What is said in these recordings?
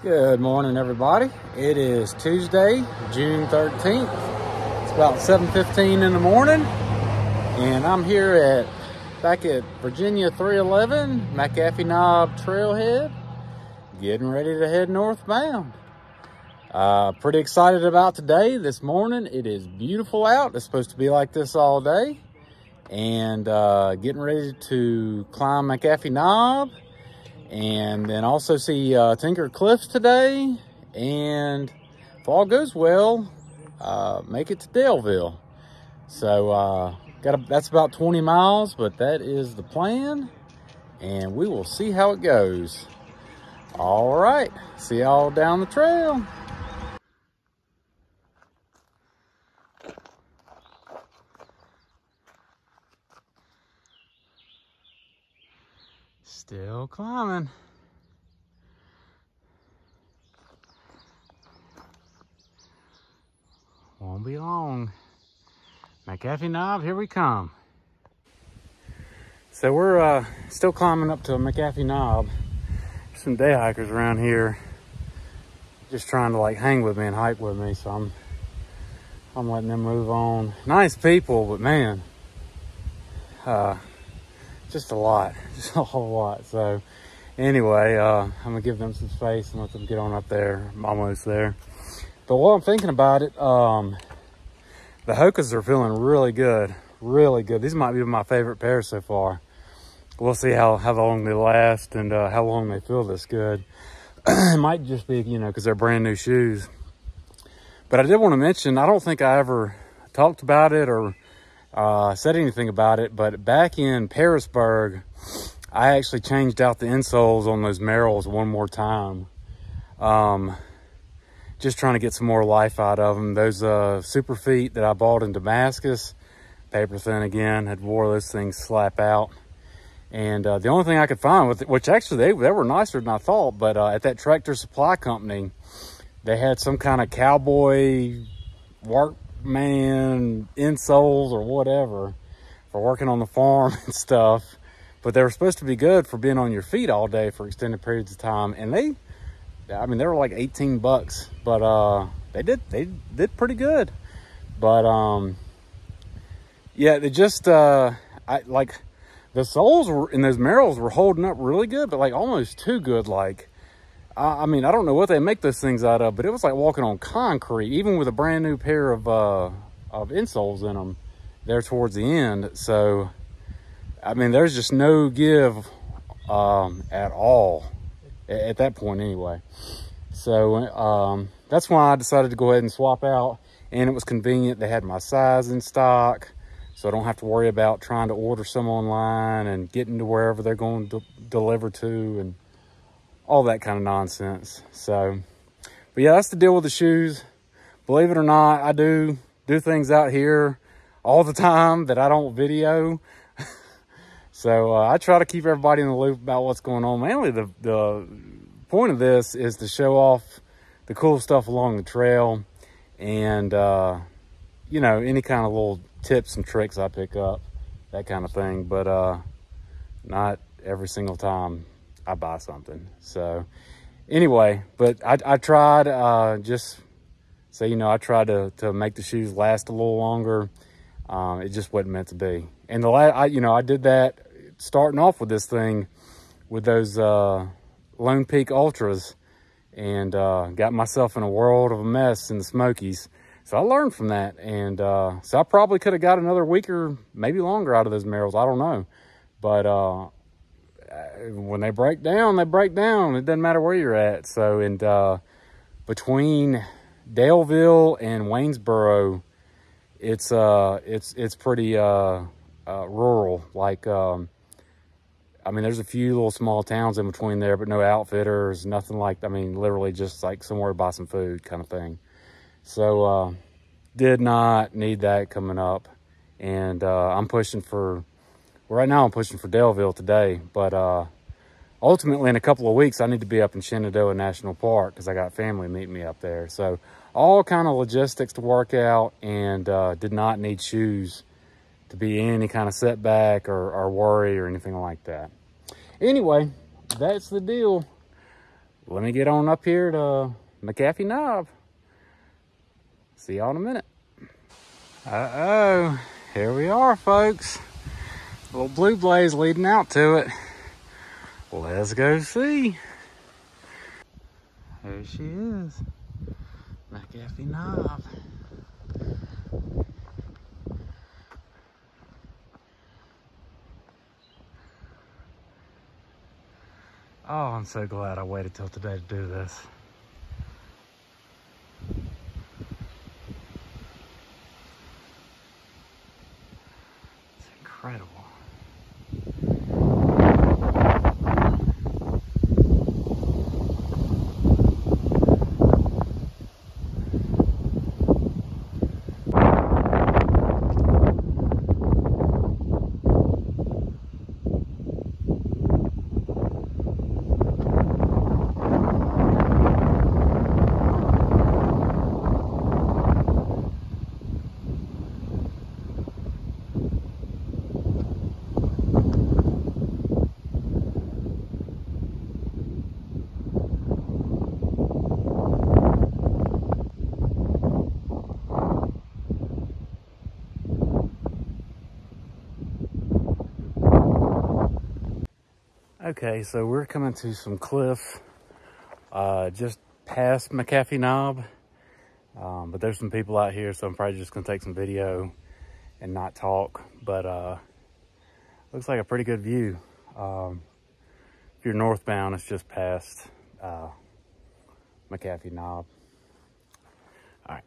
Good morning, everybody. It is Tuesday, June 13th. It's about 7:15 in the morning, and I'm here back at Virginia 311 McAfee Knob Trailhead, getting ready to head northbound. Pretty excited about today. This morning, it is beautiful out. It's supposed to be like this all day, and getting ready to climb McAfee Knob. And then also see Tinker Cliffs today, and if all goes well, make it to Daleville. So that's about 20 miles, but that is the plan, and we will see how it goes. All right, see y'all down the trail. Still climbing. Won't be long. McAfee Knob, here we come. So we're still climbing up to McAfee Knob. There's some day hikers around here just trying to like hang with me and hike with me, so I'm letting them move on. Nice people, but man, just a lot, just a whole lot. So anyway, I'm gonna give them some space and let them get on up there. I'm almost there. But while I'm thinking about it, the Hokas are feeling really good, really good. These might be my favorite pair so far. We'll see how long they last and how long they feel this good. It might just be, because they're brand new shoes. But I did want to mention, I don't think I ever talked about it or said anything about it, but back in Parisburg, I actually changed out the insoles on those Merrells one more time. Just trying to get some more life out of them. Those Super Feet that I bought in Damascus, paper thin again, had wore those things slap out. And the only thing I could find, which actually they were nicer than I thought, but at that Tractor Supply Company, they had some kind of cowboy workman insoles or whatever for working on the farm and stuff. But they were supposed to be good for being on your feet all day for extended periods of time. And they were like 18 bucks, but they did pretty good. But yeah, they just the soles in those Merrells were holding up really good, but like almost too good. Like, I mean, I don't know what they make those things out of, but it was like walking on concrete, even with a brand new pair of insoles in them there towards the end. So, I mean, there's just no give at all at that point anyway. So that's why I decided to go ahead and swap out, and it was convenient. They had my size in stock, so I don't have to worry about trying to order some online and getting to wherever they're going to deliver to and all that kind of nonsense. So, but yeah, that's the deal with the shoes. Believe it or not, I do things out here all the time that I don't video. So I try to keep everybody in the loop about what's going on. Mainly the point of this is to show off the cool stuff along the trail and, any kind of little tips and tricks I pick up, that kind of thing. But not every single time I buy something. So anyway, but I tried I tried to make the shoes last a little longer. It just wasn't meant to be. And I did that starting off with this thing with those Lone Peak Ultras, and got myself in a world of a mess in the Smokies. So I learned from that, and so I probably could have got another week or maybe longer out of those Merrells. I don't know, but when they break down, they break down. It doesn't matter where you're at. So, and between Daleville and Waynesboro, it's pretty rural. Like, I mean, there's a few little small towns in between there, but no outfitters, nothing like, literally just like somewhere to buy some food kind of thing. So, did not need that coming up. And right now I'm pushing for Daleville today, but ultimately in a couple of weeks, I need to be up in Shenandoah National Park because I got family meeting me up there. So all kind of logistics to work out, and did not need shoes to be any kind of setback or worry or anything like that. Anyway, that's the deal. let me get on up here to McAfee Knob. See y'all in a minute. Uh-oh, here we are, folks. Little blue blaze leading out to it. Let's go see. There she is, McAfee Knob. Oh, I'm so glad I waited till today to do this. It's incredible. Okay, so we're coming to some cliffs just past McAfee Knob, but there's some people out here, so I'm probably just gonna take some video and not talk, but looks like a pretty good view. If you're northbound, it's just past McAfee Knob. All right.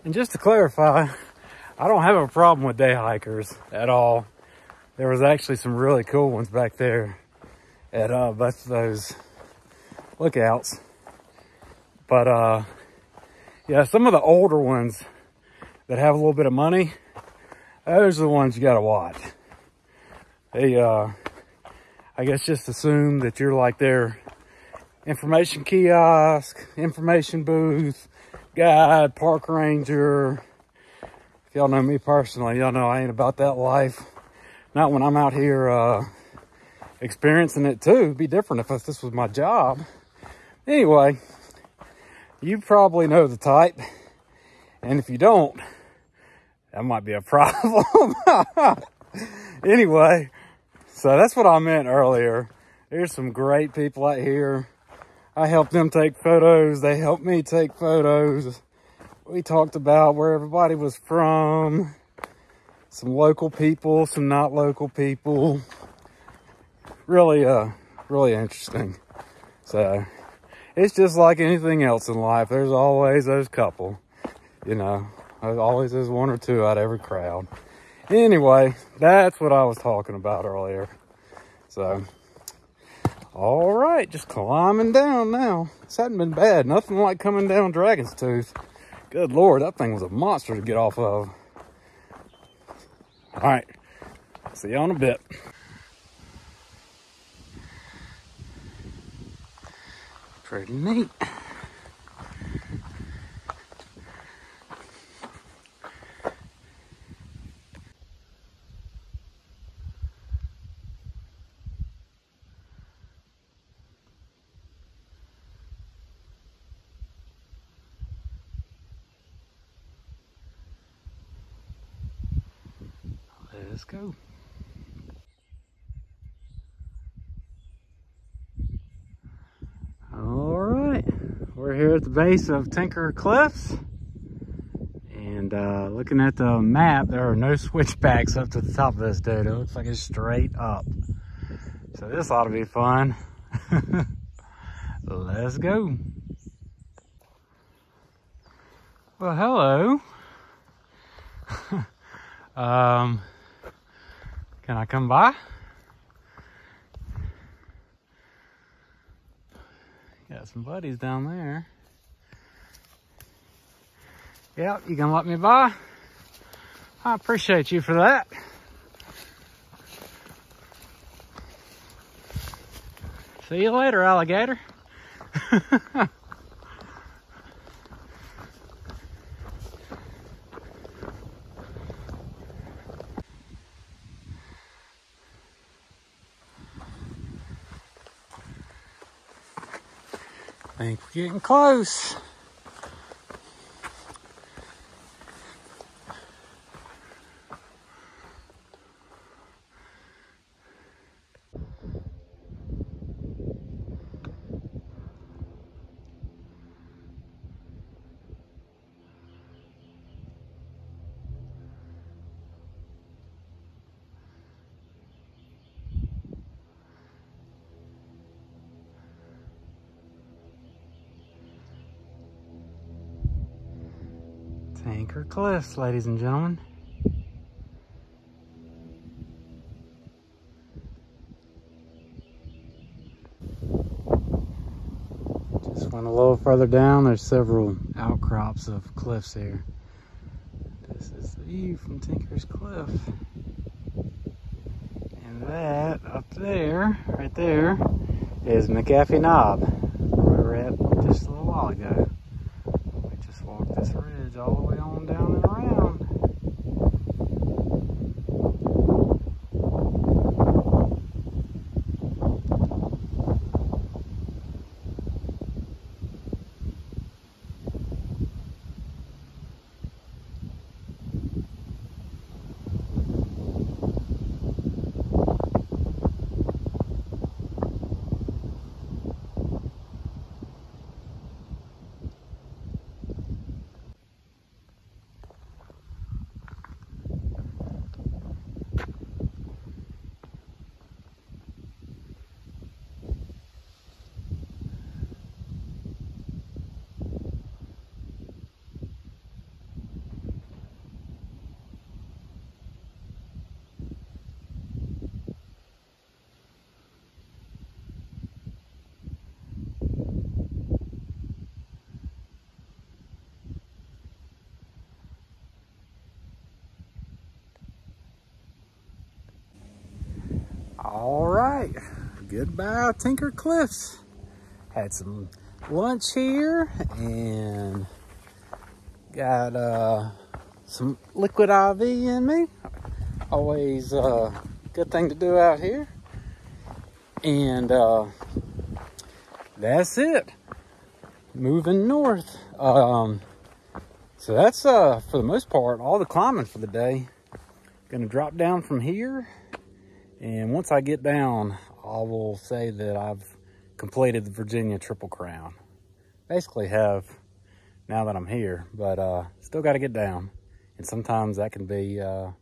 And just to clarify, I don't have a problem with day hikers at all. There was actually some really cool ones back there at both of those lookouts. But yeah, some of the older ones that have a little bit of money, those are the ones you gotta watch. They, I guess, just assume that you're like their information kiosk, information booth, guide, park ranger. If y'all know me personally, y'all know I ain't about that life. Not when I'm out here experiencing it too. It'd be different if this was my job. Anyway, you probably know the type. And if you don't, that might be a problem. Anyway, so that's what I meant earlier. There's some great people out here. I helped them take photos. They helped me take photos. We talked about where everybody was from. Some local people, some not local people. Really, really interesting. So, it's just like anything else in life. There's always those couple, you know. There's always those one or two out of every crowd. Anyway, that's what I was talking about earlier. So, all right, just climbing down now. This hadn't been bad. Nothing like coming down Dragon's Tooth. Good Lord, that thing was a monster to get off of. All right, see you in a bit. Pretty neat. Let's go. All right, we're here at the base of Tinker Cliffs, and looking at the map, there are no switchbacks up to the top of this, dude. It looks like it's straight up. So this ought to be fun. Let's go. Well, hello. Can I come by? Got some buddies down there. Yep, you gonna let me by? I appreciate you for that. See you later, alligator. I think we're getting close. Tinker Cliffs, ladies and gentlemen. Just went a little further down. There's several outcrops of cliffs here. This is the view from Tinker's Cliff. And that up there, right there, is McAfee Knob, where we were at just a little while ago. We just walked this ridge all the way on down and around. All right, goodbye Tinker Cliffs. Had some lunch here and got some liquid IV in me. Always a good thing to do out here. And that's it. Moving north. So that's for the most part all the climbing for the day. Gonna drop down from here. And once I get down, I will say that I've completed the Virginia Triple Crown. Basically have, now that I'm here, but still got to get down. And sometimes that can be the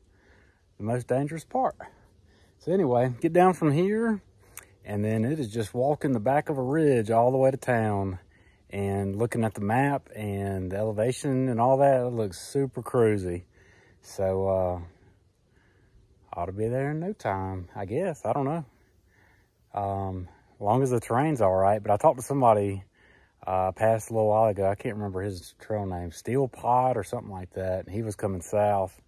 most dangerous part. So anyway, get down from here, and then it is just walking the back of a ridge all the way to town and looking at the map and the elevation and all that. It looks super cruisy. So, ought to be there in no time, I guess. I don't know. As long as the terrain's all right. But I talked to somebody past a little while ago. I can't remember his trail name. Steel Pod or something like that. And he was coming south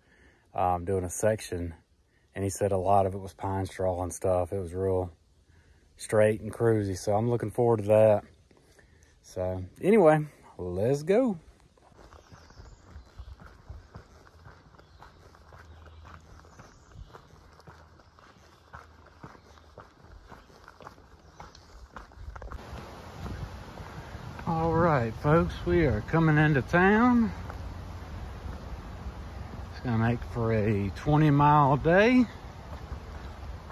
doing a section. And he said a lot of it was pine straw and stuff. It was real straight and cruisy. So I'm looking forward to that. So anyway, let's go. All right, folks, we are coming into town. It's gonna make for a 20-mile day,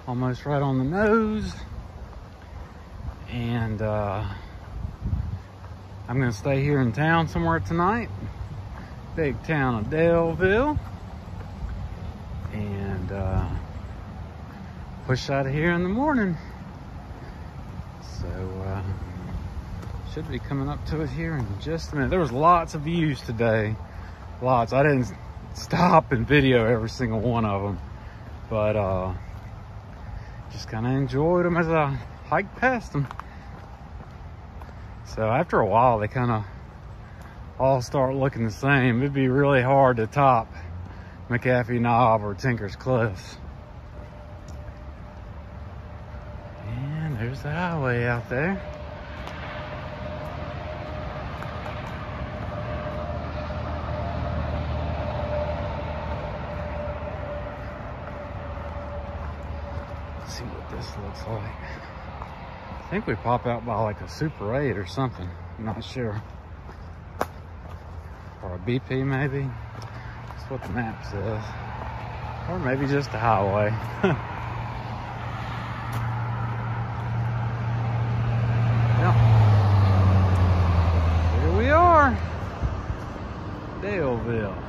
almost right on the nose. And I'm gonna stay here in town somewhere tonight. Big town of Daleville. And push out of here in the morning. So should be coming up to it here in just a minute. There was lots of views today. Lots. I didn't stop and video every single one of them. But just kind of enjoyed them as I hiked past them. So after a while, they kind of all start looking the same. It'd be really hard to top McAfee Knob or Tinker's Cliffs. And there's There's the highway out there. Let's see what this looks like. I think we pop out by like a Super 8 or something. I'm not sure. Or a BP maybe. That's what the map says. Or maybe just a highway. Yep. Here we are. Daleville.